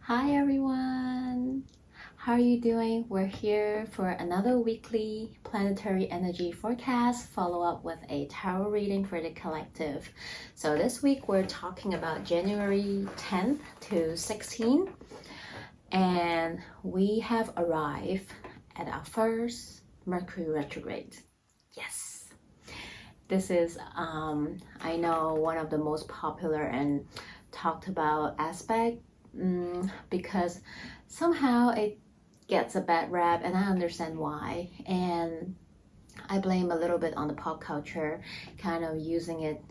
Hi everyone! How are you doing? We're here for another weekly planetary energy forecast follow-up with a tarot reading for the collective. So this week we're talking about January 10th to 16th, and we have arrived at our first Mercury Retrograde. Yes! This is, I know, one of the most popular and talked about aspect because somehow it gets a bad rap, and I understand why. And I blame a little bit on the pop culture, kind of using it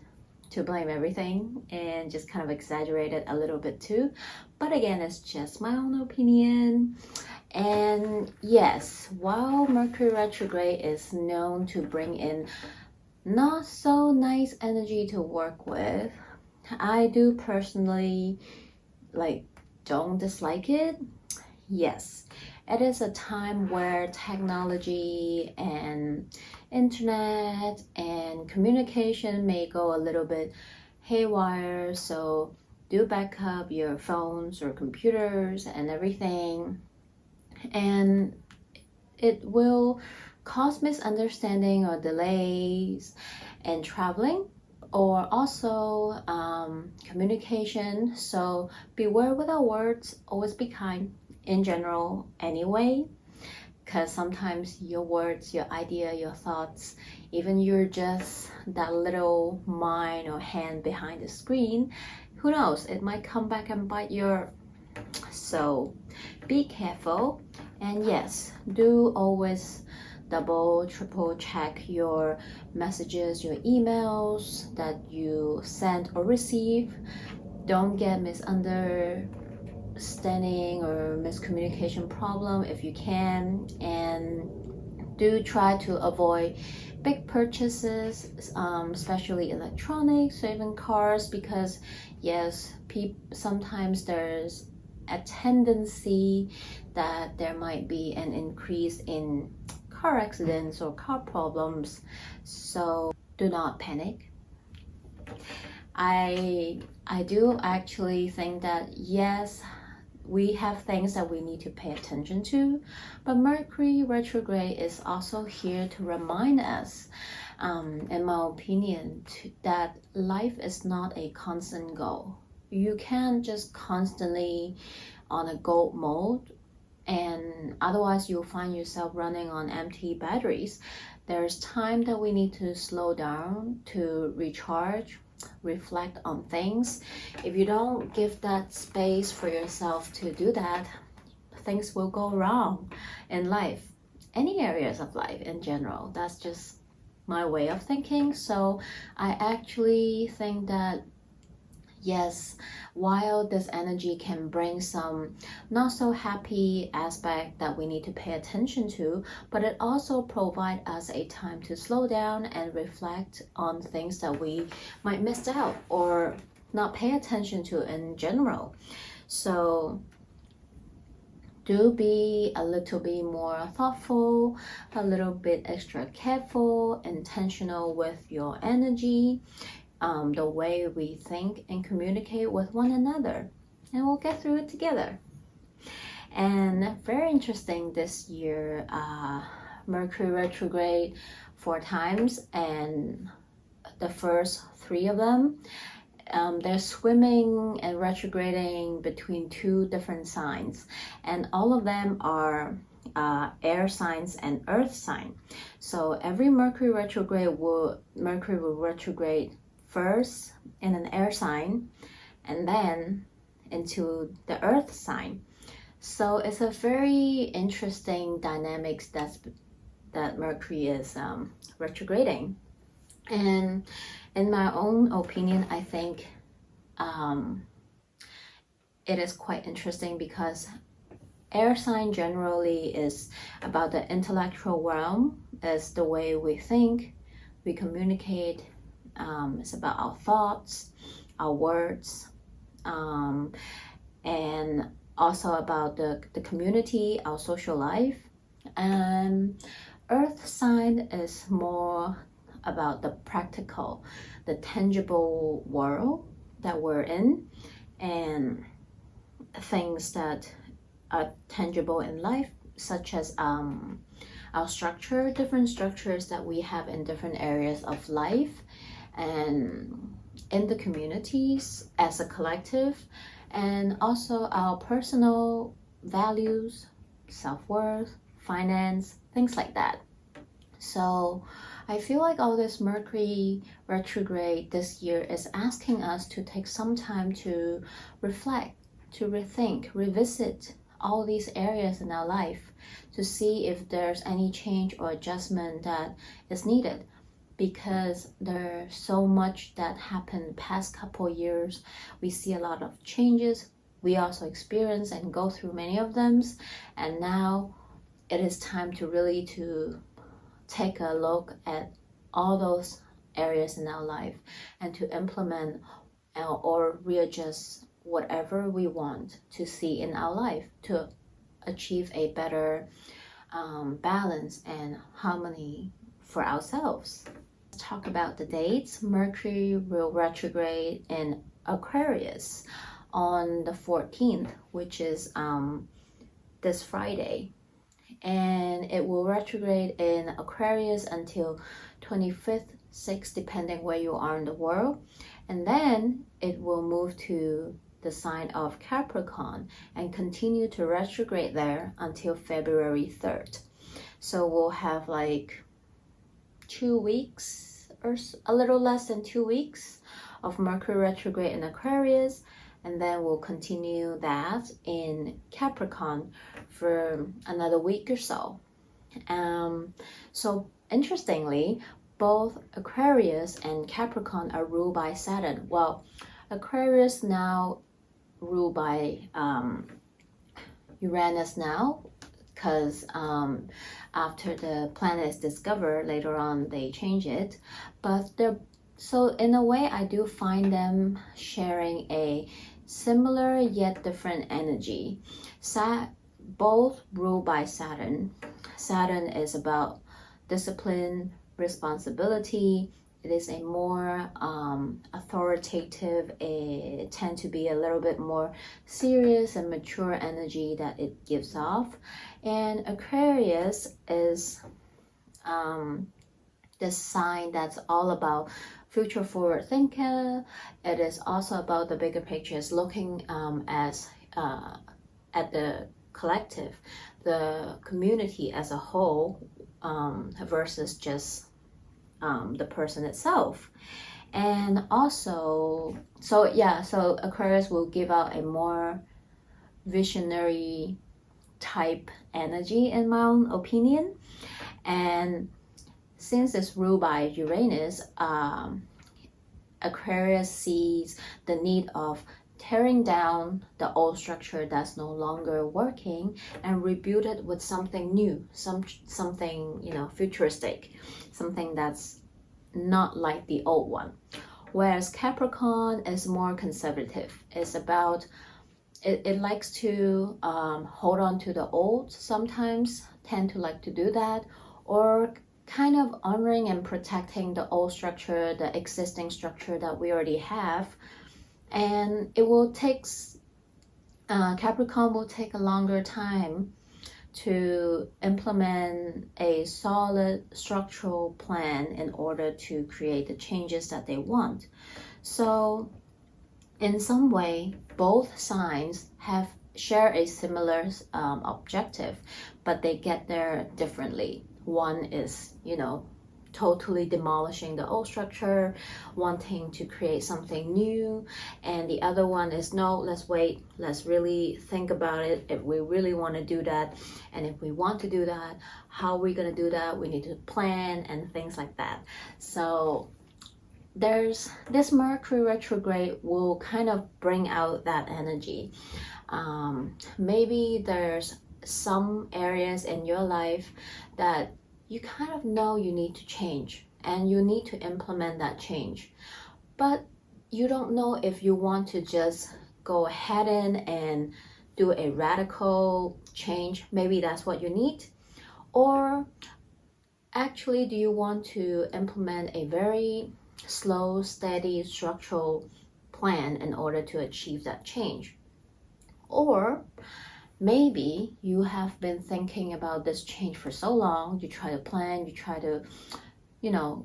to blame everything and just kind of exaggerate it a little bit too. But again, it's just my own opinion. And yes, while Mercury retrograde is known to bring in not so nice energy to work with, I do personally don't dislike it. Yes, it is a time where technology and internet and communication may go a little bit haywire, so do back up your phones or computers and everything, and it will cause misunderstanding or delays in traveling or also communication. So beware with our words, always be kind in general anyway, because sometimes your words, your idea, your thoughts, even you're just that little mind or hand behind the screen, who knows, it might come back and bite your. So be careful. And yes, do always double, triple check your messages, your emails that you send or receive. Don't get misunderstanding or miscommunication problem if you can, and do try to avoid big purchases, especially electronics or even cars, because yes, sometimes there's a tendency that there might be an increase in car accidents or car problems. So do not panic. I do actually think that yes, we have things that we need to pay attention to, but Mercury retrograde is also here to remind us, in my opinion, that life is not a constant goal. You can't just constantly on a goal mode, and otherwise you'll find yourself running on empty batteries. There's time that we need to slow down to recharge, reflect on things. If you don't give that space for yourself to do that, things will go wrong in life, any areas of life in general. That's just my way of thinking. So I actually think that yes, while this energy can bring some not so happy aspect that we need to pay attention to, but it also provides us a time to slow down and reflect on things that we might miss out or not pay attention to in general. So do be a little bit more thoughtful, a little bit extra careful, intentional with your energy, the way we think and communicate with one another, and we'll get through it together. And very interesting this year, Mercury retrograde 4 times, and the first 3 of them, they're swimming and retrograding between 2 different signs, and all of them are air signs and earth sign. So every Mercury will retrograde first in an air sign and then into the earth sign. So it's a very interesting dynamics that Mercury is retrograding. And in my own opinion, I think it is quite interesting because air sign generally is about the intellectual realm, is the way we think, we communicate. It's about our thoughts, our words, and also about the community, our social life. And earth sign is more about the practical, the tangible world that we're in. And things that are tangible in life, such as our structure, different structures that we have in different areas of life and in the communities as a collective, and also our personal values, self-worth, finance, things like that. So I feel like all this Mercury retrograde this year is asking us to take some time to reflect, to rethink, revisit all these areas in our life to see if there's any change or adjustment that is needed, because there's so much that happened past couple years. We see a lot of changes. We also experience and go through many of them, and now it is time to really to take a look at all those areas in our life and to implement or readjust whatever we want to see in our life to achieve a better balance and harmony for ourselves. Let's talk about the dates. Mercury will retrograde in Aquarius on the 14th, which is this Friday. And it will retrograde in Aquarius until 25th, 6th, depending where you are in the world. And then it will move to the sign of Capricorn and continue to retrograde there until February 3rd. So we'll have like 2 weeks or a little less than 2 weeks of Mercury retrograde in Aquarius, and then we'll continue that in Capricorn for another week or so. So interestingly, both Aquarius and Capricorn are ruled by Saturn. Well, Aquarius now ruled by Uranus now, because after the planet is discovered later on they change it, but they're so in a way I do find them sharing a similar yet different energy. Both ruled by Saturn. Saturn is about discipline, responsibility. It is a more authoritative, it tends to be a little bit more serious and mature energy that it gives off. And Aquarius is this sign that's all about future forward thinker. It is also about the bigger pictures, looking at the collective, the community as a whole, versus just the person itself. And also, so Aquarius will give out a more visionary type energy in my own opinion. And since it's ruled by Uranus, Aquarius sees the need of tearing down the old structure that's no longer working and rebuild it with something new, something futuristic, something that's not like the old one. Whereas Capricorn is more conservative. It's about it likes to hold on to the old, sometimes tend to like to do that, or kind of honoring and protecting the old structure, the existing structure that we already have. And it will take, Capricorn will take a longer time to implement a solid structural plan in order to create the changes that they want. So in some way, both signs share a similar objective, but they get there differently. One is, totally demolishing the old structure, wanting to create something new, and the other one is, no, let's wait, let's really think about it if we really want to do that, and if we want to do that, how are we going to do that? We need to plan and things like that. So there's this Mercury retrograde will kind of bring out that energy. Maybe there's some areas in your life that you kind of know you need to change and you need to implement that change, but you don't know if you want to just go ahead and do a radical change. Maybe that's what you need. Or actually, do you want to implement a very slow, steady, structural plan in order to achieve that change? Or maybe you have been thinking about this change for so long. You try to plan, you try to,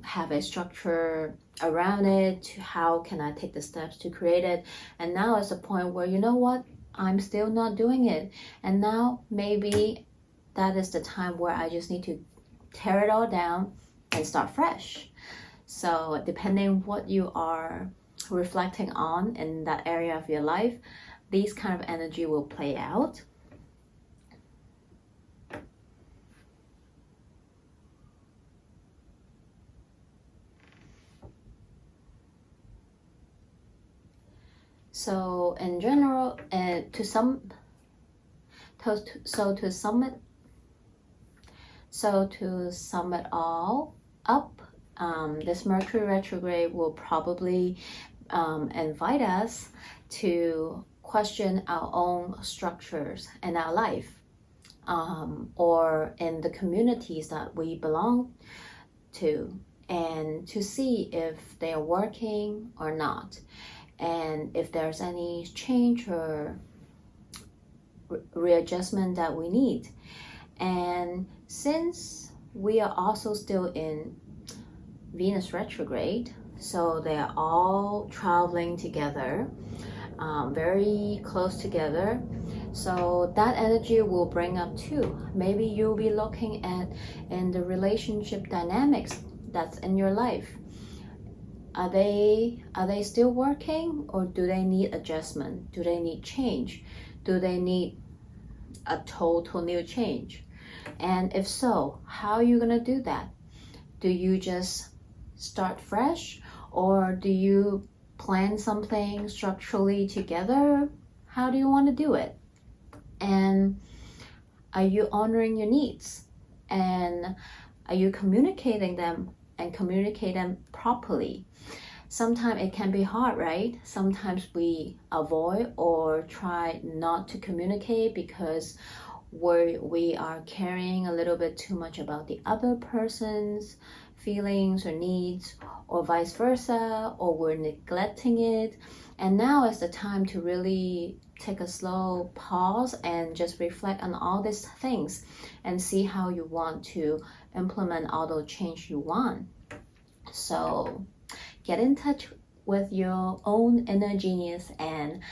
have a structure around it. How can I take the steps to create it? And now it's a point where, you know what? I'm still not doing it. And now maybe that is the time where I just need to tear it all down and start fresh. So depending what you are reflecting on in that area of your life, these kind of energy will play out. So in general, to sum it all up, this Mercury retrograde will probably invite us to question our own structures in our life, or in the communities that we belong to, and to see if they are working or not, and if there's any change or readjustment that we need. And since we are also still in Venus retrograde, so they are all traveling together, very close together. So that energy will bring up too. Maybe you'll be looking at in the relationship dynamics that's in your life. Are they still working, or do they need adjustment? Do they need change? Do they need a total new change? And if so, how are you gonna do that? Do you just start fresh, or do you plan something structurally together? How do you want to do it? And are you honoring your needs? And are you communicating them, and communicate them properly? Sometimes it can be hard, right? Sometimes we avoid or try not to communicate because we are caring a little bit too much about the other person's feelings or needs, or vice versa, or we're neglecting it. And now is the time to really take a slow pause and just reflect on all these things and see how you want to implement all those change you want. So get in touch with your own inner genius, and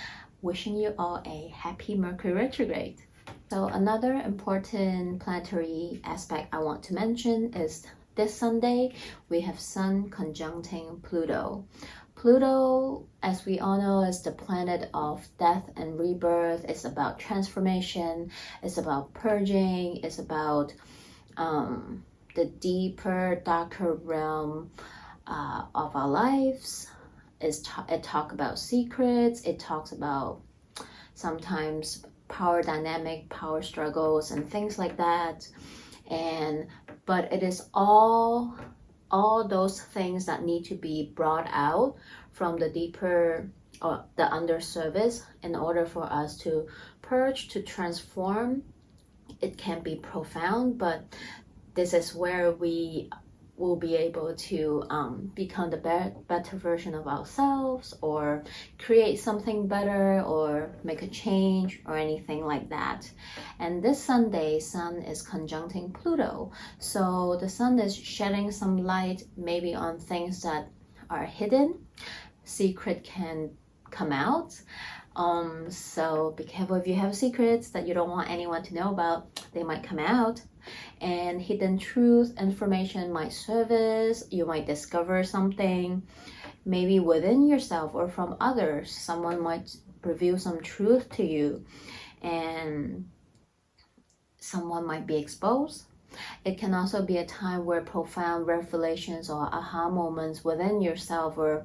wishing you all a happy Mercury retrograde. So another important planetary aspect I want to mention is this Sunday, we have Sun conjuncting Pluto. Pluto, as we all know, is the planet of death and rebirth. It's about transformation. It's about purging. It's about the deeper, darker realm of our lives. It talks about secrets. It talks about sometimes power dynamic, power struggles, and things like that. But it is all those things that need to be brought out from the deeper or the undersurface in order for us to purge, to transform. It can be profound, but this is where we will be able to become the better version of ourselves, or create something better, or make a change, or anything like that. And this Sunday, Sun is conjuncting Pluto. So the Sun is shedding some light maybe on things that are hidden. Secret can come out. So be careful if you have secrets that you don't want anyone to know about. They might come out. And hidden truth information might surface. You might discover something maybe within yourself or from others. Someone might reveal some truth to you, and someone might be exposed. It can also be a time where profound revelations or aha moments within yourself or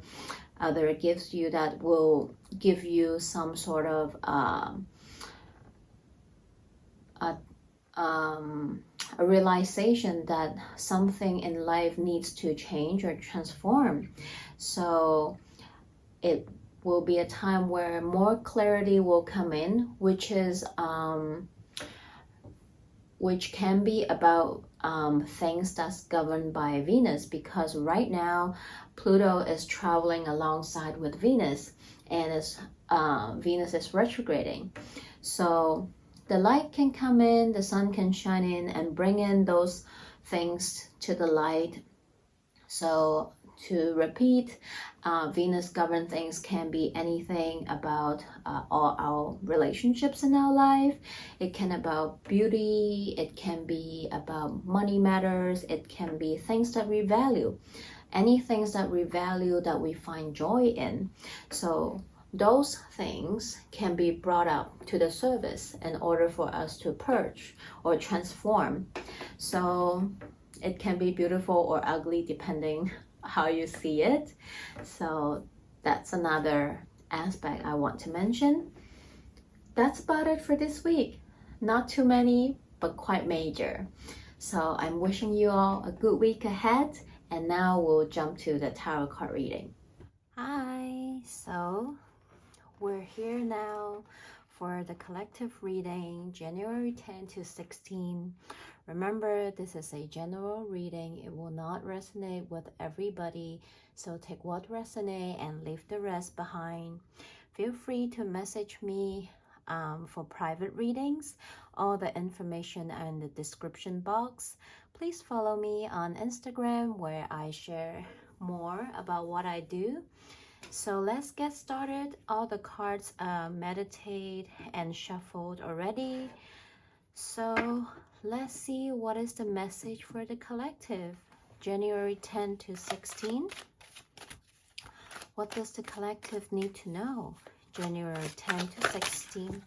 other gives you that will give you some sort of a realization that something in life needs to change or transform. So it will be a time where more clarity will come in, which can be about things that's governed by Venus, because right now Pluto is traveling alongside with Venus, and Venus is retrograding. So the light can come in, the sun can shine in and bring in those things to the light. So to repeat, Venus governed things can be anything about all our relationships in our life. It can about beauty, it can be about money matters, it can be things that we value, any things that we value that we find joy in. So those things can be brought up to the surface in order for us to purge or transform. So it can be beautiful or ugly depending how you see it. So that's another aspect I want to mention. That's about it for this week. Not too many, but quite major. So I'm wishing you all a good week ahead. And now we'll jump to the tarot card reading. Hi, so we're here now for the collective reading, January 10 to 16. Remember, this is a general reading. It will not resonate with everybody, so take what resonates and leave the rest behind. Feel free to message me for private readings. All the information are in the description box. Please follow me on Instagram where I share more about what I do. So let's get started. All the cards are meditated and shuffled already. So let's see what is the message for the collective. January 10 to 16. What does the collective need to know? January 10 to 16.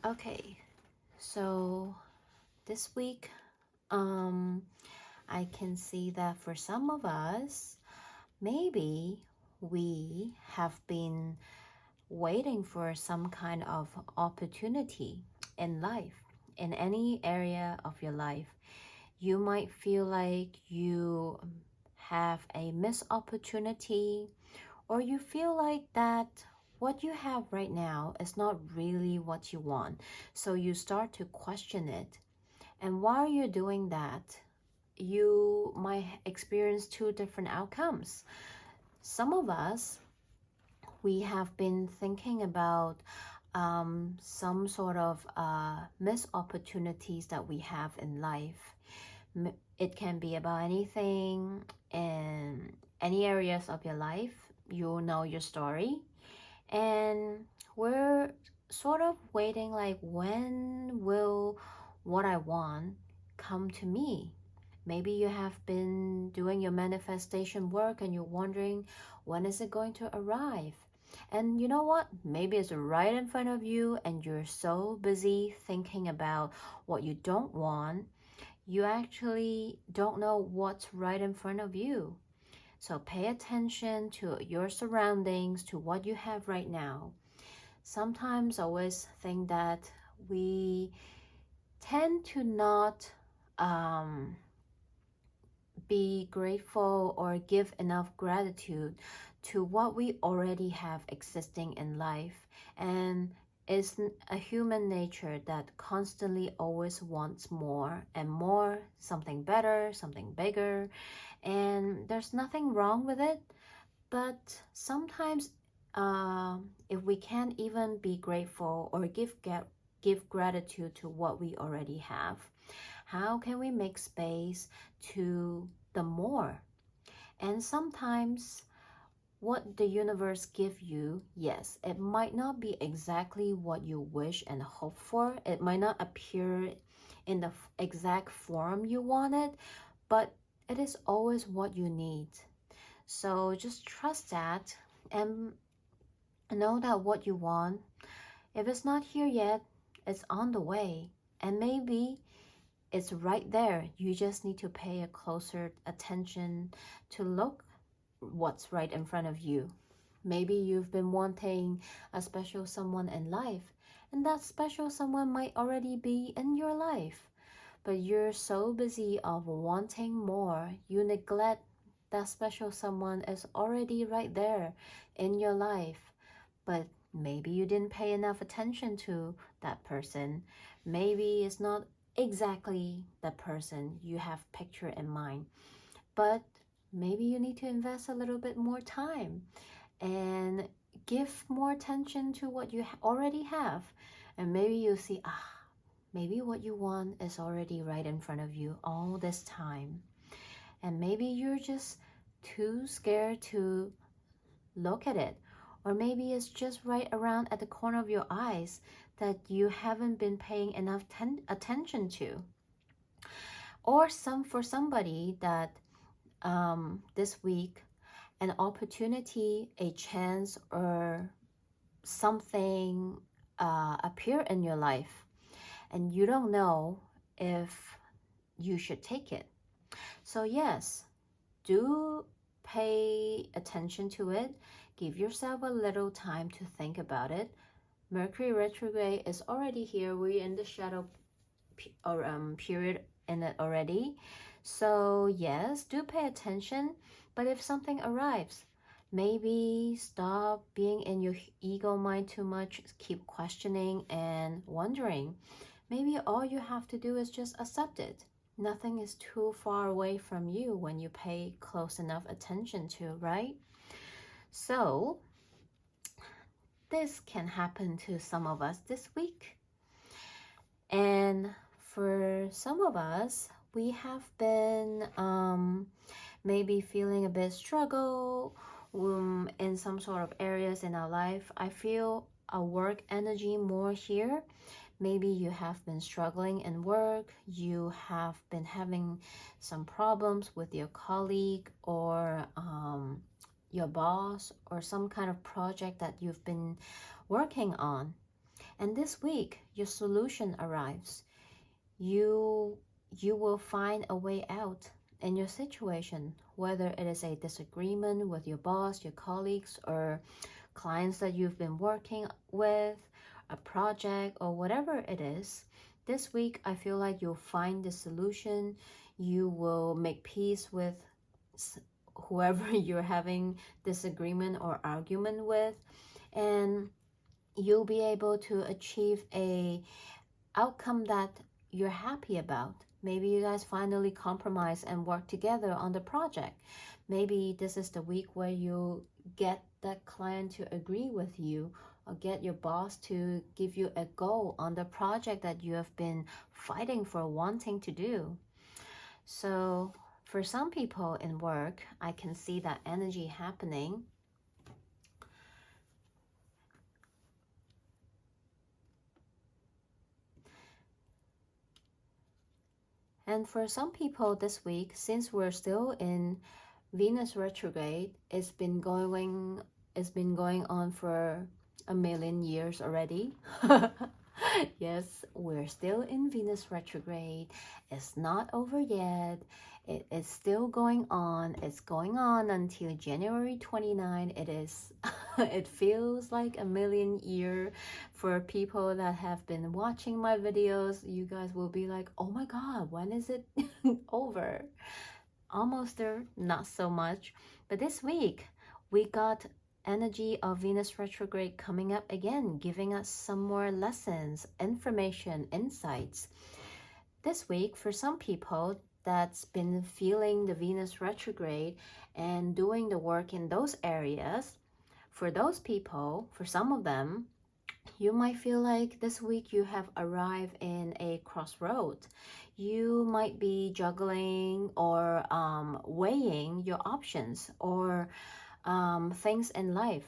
Okay, so this week, I can see that for some of us, maybe we have been waiting for some kind of opportunity in life, in any area of your life. You might feel like you have a missed opportunity, or you feel like that what you have right now is not really what you want. So you start to question it. And while you're doing that, you might experience two different outcomes. Some of us, we have been thinking about some sort of missed opportunities that we have in life. It can be about anything in any areas of your life. You know your story. And we're sort of waiting like, when will what I want come to me? Maybe you have been doing your manifestation work and you're wondering, when is it going to arrive? And you know what? Maybe it's right in front of you and you're so busy thinking about what you don't want, you actually don't know what's right in front of you. So pay attention to your surroundings, to what you have right now. Sometimes I always think that we tend to not be grateful or give enough gratitude to what we already have existing in life. And it's a human nature that constantly always wants more and more, something better, something bigger. And there's nothing wrong with it. But sometimes if we can't even be grateful or give gratitude to what we already have, how can we make space to the more? And sometimes what the universe give you, yes, it might not be exactly what you wish and hope for. It might not appear in the exact form you wanted, but it is always what you need. So just trust that and know that what you want, If it's not here yet, it's on the way. And maybe it's right there. You just need to pay a closer attention to look what's right in front of you. Maybe you've been wanting a special someone in life, and that special someone might already be in your life. But you're so busy of wanting more, you neglect that special someone is already right there in your life. But maybe you didn't pay enough attention to that person. Maybe it's not exactly the person you have pictured in mind. But maybe you need to invest a little bit more time and give more attention to what you already have. And maybe you see, maybe what you want is already right in front of you all this time. And maybe you're just too scared to look at it. Or maybe it's just right around at the corner of your eyes that you haven't been paying enough attention to. Or for somebody that this week, an opportunity, a chance, or something appear in your life, and you don't know if you should take it. So yes, do pay attention to it. Give yourself a little time to think about it. Mercury retrograde is already here. We're in the shadow period in it already. So yes, do pay attention. But if something arrives, maybe stop being in your ego mind too much. Keep questioning and wondering. Maybe all you have to do is just accept it. Nothing is too far away from you when you pay close enough attention to, right? So this can happen to some of us this week. And for some of us, we have been maybe feeling a bit struggle in some sort of areas in our life. I feel a work energy more here. Maybe you have been struggling in work, you have been having some problems with your colleague or your boss, or some kind of project that you've been working on. And this week, your solution arrives. You will find a way out in your situation, whether it is a disagreement with your boss, your colleagues, or clients that you've been working with, a project, or whatever it is. This week, I feel like you'll find the solution. You will make peace with whoever you're having disagreement or argument with, and you'll be able to achieve a outcome that you're happy about. Maybe you guys finally compromise and work together on the project. Maybe this is the week where you get that client to agree with you, or get your boss to give you a goal on the project that you have been fighting for, wanting to do. So for some people in work, I can see that energy happening. And for some people this week, since we're still in Venus retrograde, it's been going on for a million years already. Yes, we're still in Venus retrograde. It's not over yet. It is still going on. It's going on until January 29. It is it feels like a million year. For people that have been watching my videos, you guys will be like, oh my god, when is it over? Almost there, not so much. But this week we got energy of Venus retrograde coming up again, giving us some more lessons, information, insights. This week, for some people that's been feeling the Venus retrograde and doing the work in those areas, for those people, for some of them, you might feel like this week you have arrived in a crossroad. You might be juggling or weighing your options or things in life.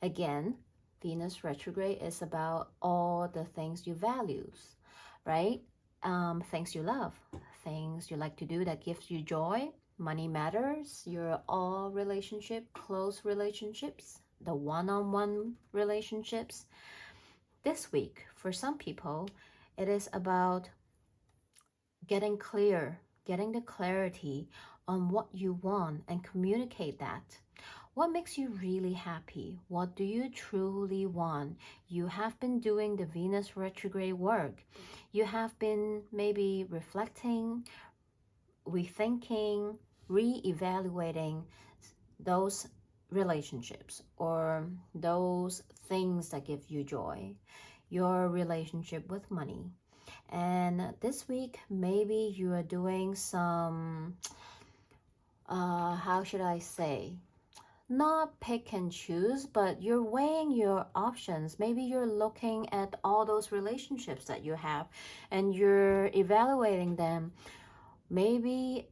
Again, Venus retrograde is about all the things you value, right? Things you love, things you like to do that gives you joy. Money matters. Your all relationship, close relationships, the one-on-one relationships. this week, for some people, it is about getting clear, getting the clarity on what you want and communicate that. What makes you really happy? What do you truly want? You have been doing the Venus retrograde work. You have been maybe reflecting, rethinking, re-evaluating those relationships or those things that give you joy, your relationship with money. And this week, maybe you are doing some, how should I say? Not pick and choose, but you're weighing your options. Maybe you're looking at all those relationships that you have and you're evaluating them. Maybe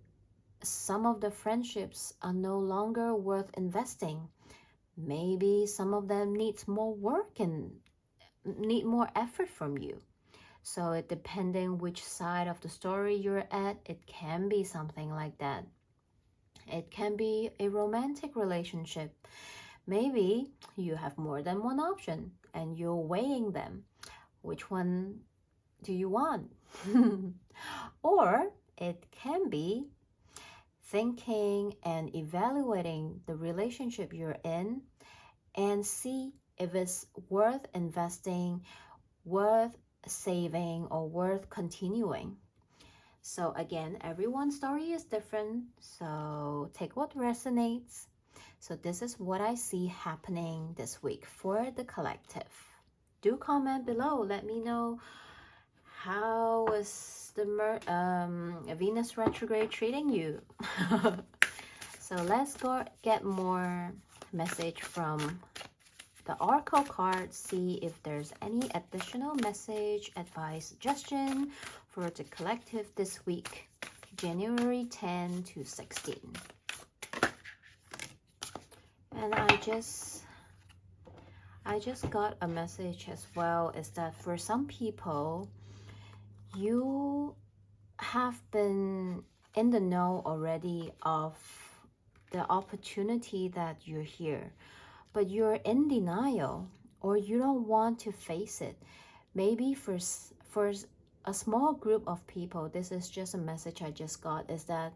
some of the friendships are no longer worth investing. Maybe some of them needs more work and need more effort from you. So it depending which side of the story you're at, it can be something like that. It can be a romantic relationship. Maybe you have more than one option and you're weighing them. Which one do you want? Or it can be thinking and evaluating the relationship you're in and see if it's worth investing, worth saving, or worth continuing. So again, everyone's story is different, so take what resonates. So this is what I see happening this week for the collective. Do comment below, let me know how is the Venus retrograde treating you. So let's go get more message from the oracle card, see if there's any additional message, advice, suggestion for the collective this week, January 10 to 16. And I just got a message as well, is that for some people, you have been in the know already of the opportunity that you're here, but you're in denial or you don't want to face it. Maybe for a small group of people, this is just a message I just got, is that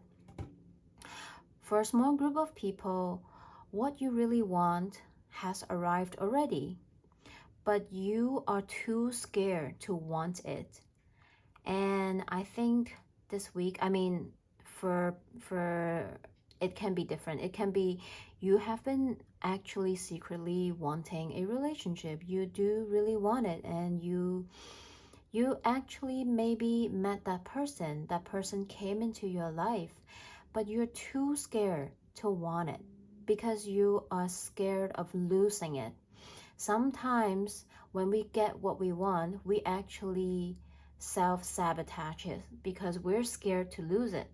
for a small group of people, what you really want has arrived already, but you are too scared to want it. And I think this week, I mean, for it can be different. It can be you have been actually secretly wanting a relationship. You do really want it, and you actually maybe met that person. That person came into your life, but you're too scared to want it because you are scared of losing it. Sometimes when we get what we want, we actually self-sabotage it because we're scared to lose it.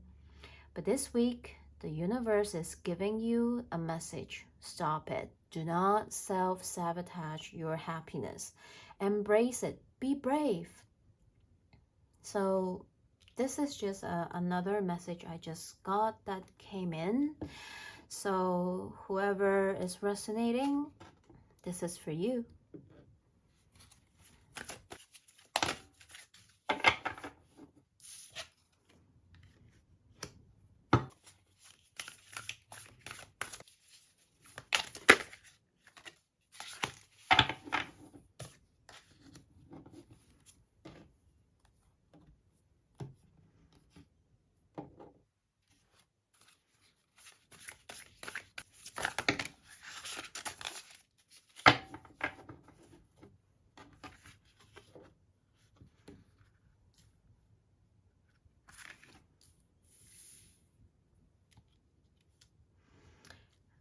But this week, the universe is giving you a message. Stop it. Do not self-sabotage your happiness. Embrace it. Be brave. So this is just another message I just got that came in. So whoever is resonating, this is for you.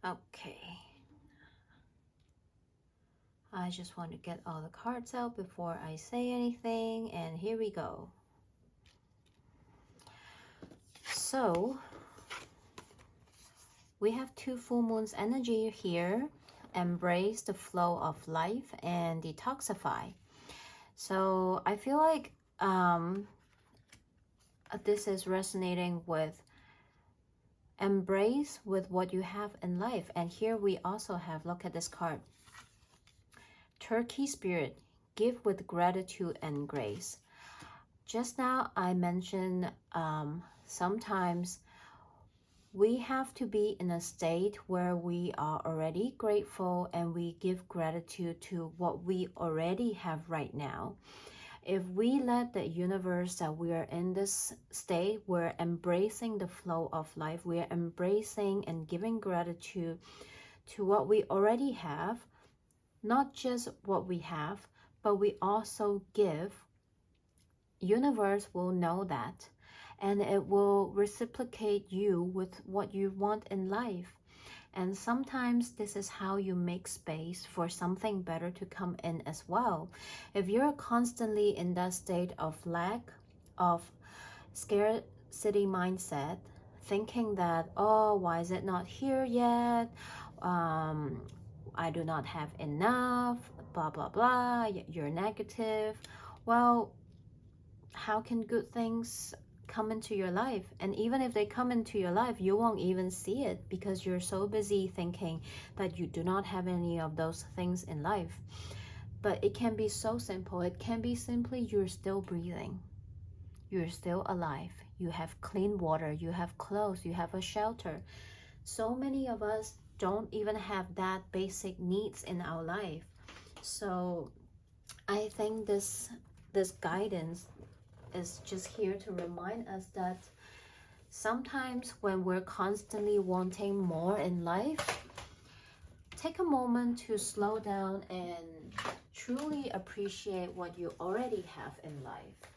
Okay. I just want to get all the cards out before I say anything, and here we go. So we have two full moons energy here. Embrace the flow of life and detoxify. So I feel like this is resonating with embrace with what you have in life. And here we also have, look at this card, Turkey spirit. give with gratitude and grace. Just now I mentioned sometimes we have to be in a state where we are already grateful and we give gratitude to what we already have right now. If we let the universe that we are in this state, we're embracing the flow of life, we're embracing and giving gratitude to what we already have, not just what we have, but we also give, universe will know that, and it will reciprocate you with what you want in life. And sometimes this is how you make space for something better to come in as well. If you're constantly in that state of lack, of scarcity mindset, thinking that, oh, why is it not here yet? I do not have enough, blah, blah, blah, you're negative. Well, how can good things come into your life? And even if they come into your life, you won't even see it because you're so busy thinking that you do not have any of those things in life. But it can be so simple. It can be simply you're still breathing, you're still alive, you have clean water, you have clothes, you have a shelter. So many of us don't even have that basic needs in our life. So I think this guidance is just here to remind us that sometimes when we're constantly wanting more in life, take a moment to slow down and truly appreciate what you already have in life.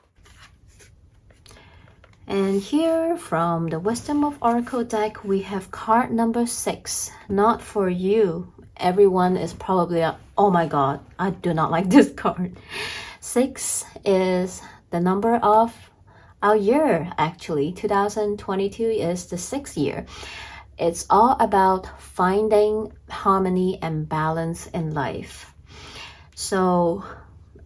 And here from the Wisdom of Oracle deck, we have card number 6, not for you. Everyone is probably, oh my god, I do not like this card. 6 is the number of our year, actually. 2022 is the 6th year. It's all about finding harmony and balance in life. So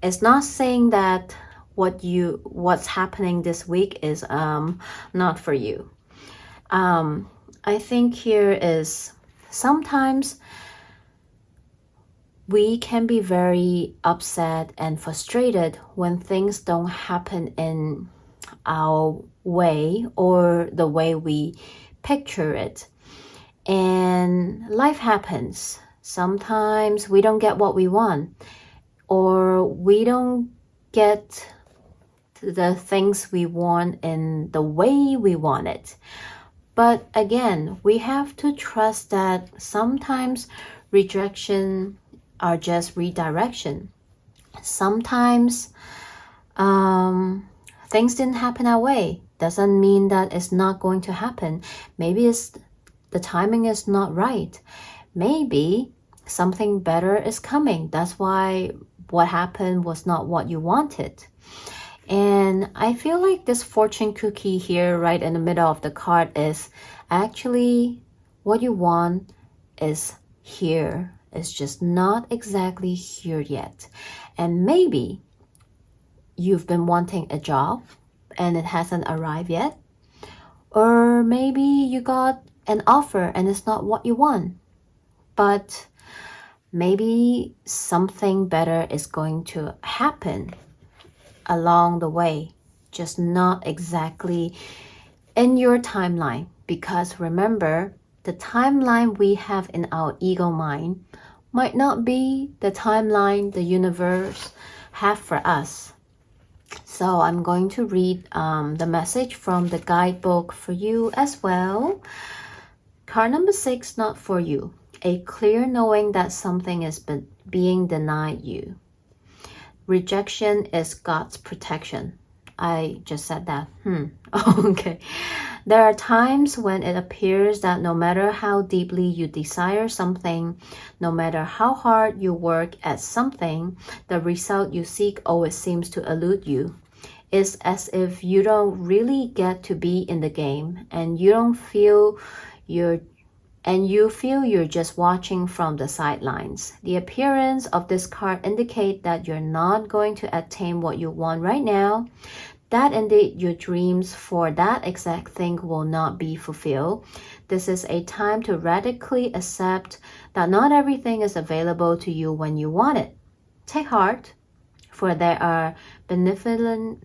it's not saying that what's happening this week is not for you. I think here is sometimes we can be very upset and frustrated when things don't happen in our way or the way we picture it. And life happens. Sometimes we don't get what we want, or we don't get the things we want in the way we want it. But again, we have to trust that sometimes rejection are just redirection. Sometimes things didn't happen our way. Doesn't mean that it's not going to happen. Maybe the timing is not right. Maybe something better is coming. That's why what happened was not what you wanted. And I feel like this fortune cookie here right in the middle of the card is actually what you want is here. It's just not exactly here yet. And maybe you've been wanting a job and it hasn't arrived yet. Or maybe you got an offer and it's not what you want. But maybe something better is going to happen along the way, just not exactly in your timeline. Because remember, the timeline we have in our ego mind might not be the timeline the universe have for us. So I'm going to read the message from the guidebook for you as well. Card number 6, not for you. A clear knowing that something is being denied you. Rejection is God's protection. I just said that. Okay. There are times when it appears that no matter how deeply you desire something, no matter how hard you work at something, the result you seek always seems to elude you. It's as if you don't really get to be in the game, and you feel you're just watching from the sidelines. The appearance of this card indicates that you're not going to attain what you want right now. That indeed your dreams for that exact thing will not be fulfilled. This is a time to radically accept that not everything is available to you when you want it. Take heart. For there are benevolent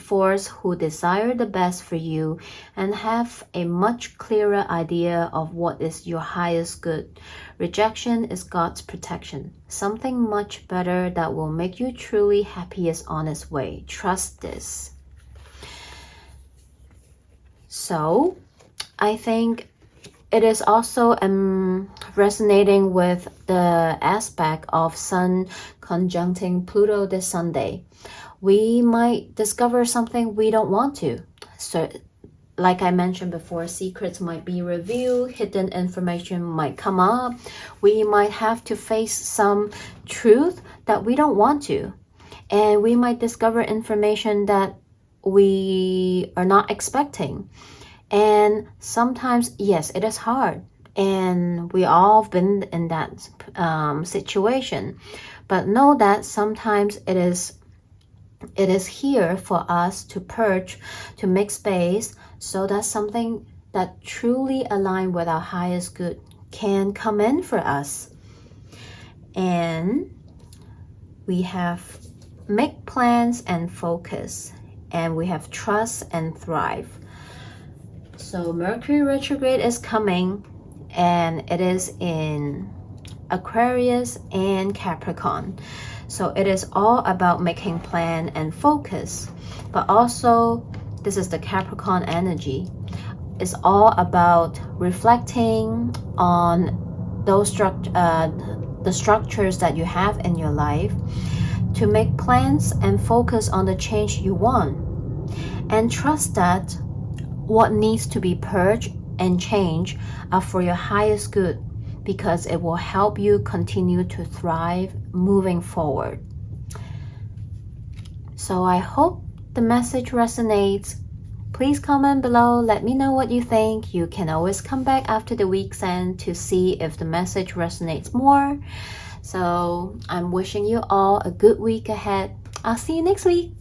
force who desire the best for you and have a much clearer idea of what is your highest good. Rejection is God's protection. Something much better that will make you truly happy is on its way. Trust this. So, I think it is also resonating with the aspect of Sun conjuncting Pluto this Sunday. We might discover something we don't want to. So, like I mentioned before, secrets might be revealed, hidden information might come up. We might have to face some truth that we don't want to. And we might discover information that we are not expecting. And sometimes, yes, it is hard. And we all have been in that situation. But know that sometimes it is here for us to purge, to make space, so that something that truly aligns with our highest good can come in for us. And we have make plans and focus, and we have trust and thrive. So Mercury retrograde is coming, and it is in Aquarius and Capricorn. So it is all about making plan and focus, but also this is the Capricorn energy. It's all about reflecting on those the structures that you have in your life, to make plans and focus on the change you want, and trust that what needs to be purged and changed are for your highest good, because it will help you continue to thrive moving forward. So I hope the message resonates. Please comment below, let me know what you think. You can always come back after the week's end to see if the message resonates more. So I'm wishing you all a good week ahead. I'll see you next week.